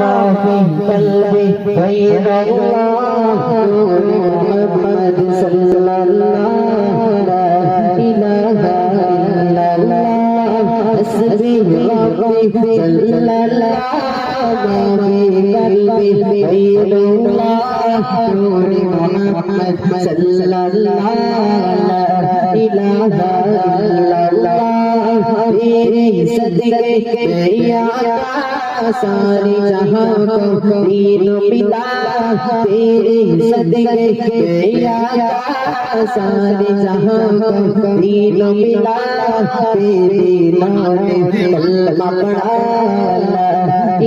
माफी कल्बी गैर अल्लाह मोहम्मद सल्लल्लाहु ला इलाहा इल्लल्लाह हस्बी रब्बी सल्लल्लाहु माफी कल्बी गैर अल्लाह मोहम्मद सल्लल्लाहु ला इलाहा इल्लल्लाह तेरे सदके सारी जहां को दीन मिला तेरे सदके सारी जहां को दीन मिला तेरे नाम कलमा पढ़ा ला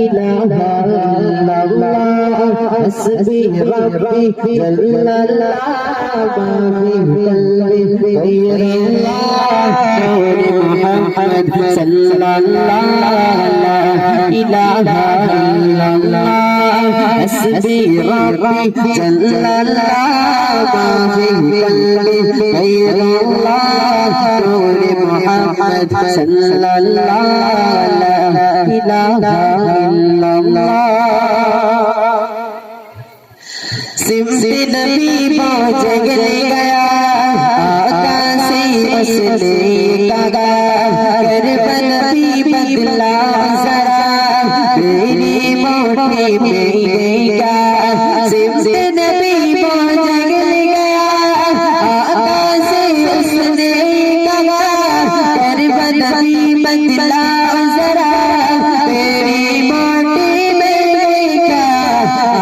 इलाहा इल्लल्लाह हस्बी रब्बी जल्लल्लाह माफी कल्बी गैर मोहम्मद सल्लल्लाहु ला इलाहा इल्लल्लाह हस्बी रब्बी जल्लल्लाहु माफी कल्बी गैर मोहम्मद सल्लल्लाहु ला इलाहा इल्लल्लाह सिमसे नबी पहुंच गया आका से उसने कहा करबल भी बदला जरा मेरी मोटी में गया सिमसे नबी पहुंच गया आका से उसने कहा करबल भी बदला जरा मेरी मोटी में गया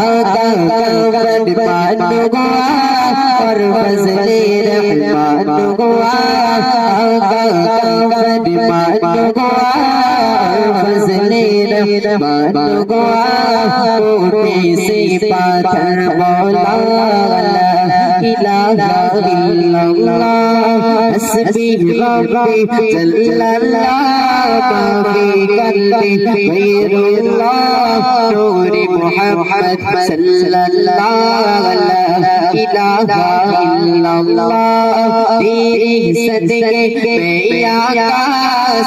आका रहमान हुआ और फजले रहमान हुआ रहमान हुआ और फजले रहमान हुआ कोटे से पाथर मौला इलाहा इल्लल्लाह हस्बी रब्बी जल्लल्लाह माफी कल्बी गैरुल्लाह नूर मोहम्मद सल्लल्लाहु ला इलाहा इल्लल्लाह तेरे सदके में आका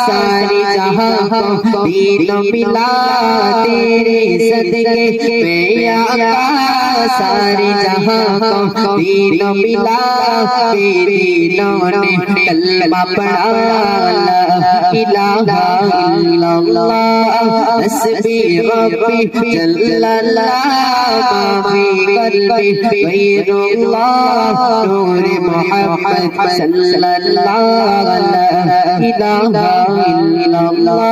सारी जहां को दीन मिला तेरे सदके में आका सारी जहां को दीन मिला तेरे नौने कलमा पढ़ा ला इलाहा इल्लल्लाह हस्बी रब्बी जल्लल्लाह माफी कल्बी गैरुल्लाह नूर मोहम्मद सल्लल्लाहु ला इलाहा इल्लल्लाह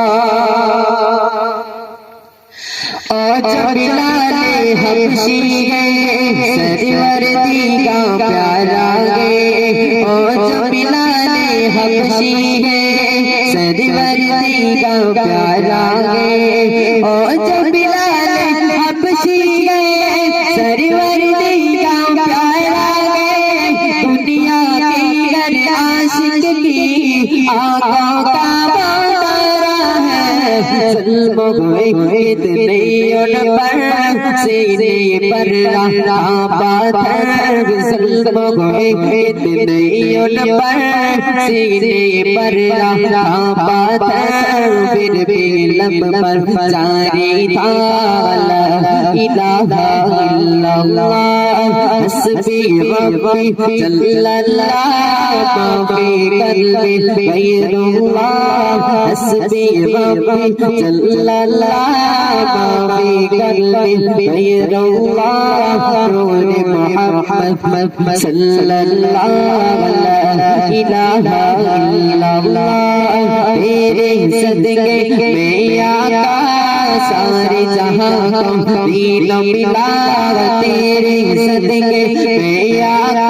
और जब बिलाले हबशी गए सरवरदी का प्यारा गए और जब बिलाले हबशी गए सरवरदी का प्यारा गए और जब बिलाले हबशी गए सरवरदी का प्यारा गए दुनिया के हर आशिक की आका का सल्लम इतने उन पर सीने पर रहा पाथर सल्लम इतने उन पर सीने पर रहा पाथर फिर भी लब पर जारी था ला इलाहा इल्लल्लाह हस्बी रब्बी जल्लल्लाह माफी कल्बी गैरुल्लाह हस्बी रब्बी जल्लल्लाह माफी कल्बी गैरुल्लाह नूर मोहम्मद सल्लल्लाहु ला इलाहा इल्लल्लाह तेरे सदके में आका सारे जहां को दीन मिला तेरे सदके में आका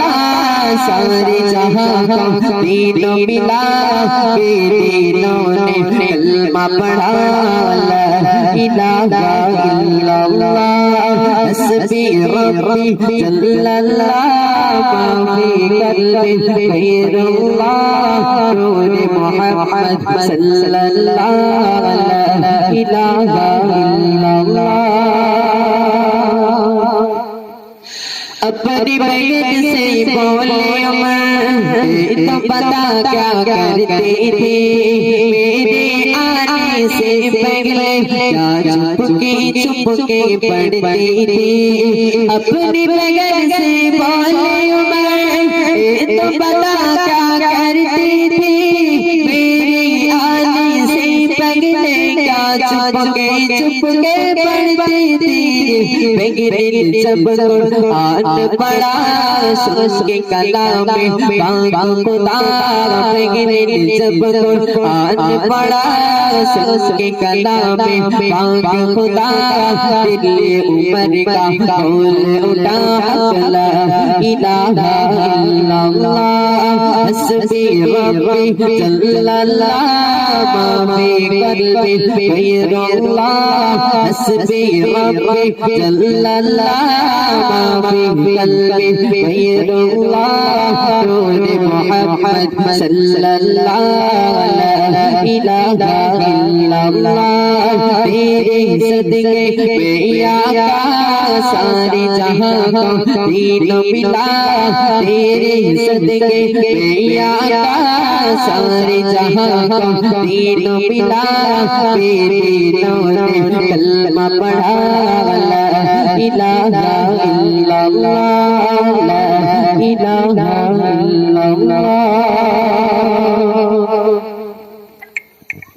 सारे जहां को दीन मिला तेरे नूने कलमा पढ़ा ला इलाहा इल्लल्लाह हस्बी रब्बी जल्लल्लाह माफी कल्बी गैरुल्लाह नूर मोहम्मद सल्लल्लाहु ला इलाहा इल्लल्लाह अपनी बैठ से बोले तो पता क्या करते थे मेरे आने से पहले क्या चुपके पढ़ती थी अपनी बगल से बोले उमर तो बता क्या करती थी मेरी आने से पहले क्या चुपके पढ़ती थी बगैर जब कुरान पढ़ा सोच के कलाम में बांग खुदा बगैर जब कुरान पढ़ा सोच के कलाम में बांग खुदा दिल उमर का कौल उठा ला इलाहा इल्लल्लाह हस्बी रब्बी जल्लल्लाह माफी कल्बी गैरुल्लाह हस्बी रब्बी जल्लल्लाह माफी कल्बी गैरुल्लाह नूर मोहम्मद सल्लल्लाहु अलैहि इलाहा इल्लल्लाह तेरे सदके में आका सारे जहां को दीन मिला तेरे सदके में आका सारे जहां को दीन मिला तेरे नूर कलमा पढ़ा ला इलाहा इल्लल्लाह।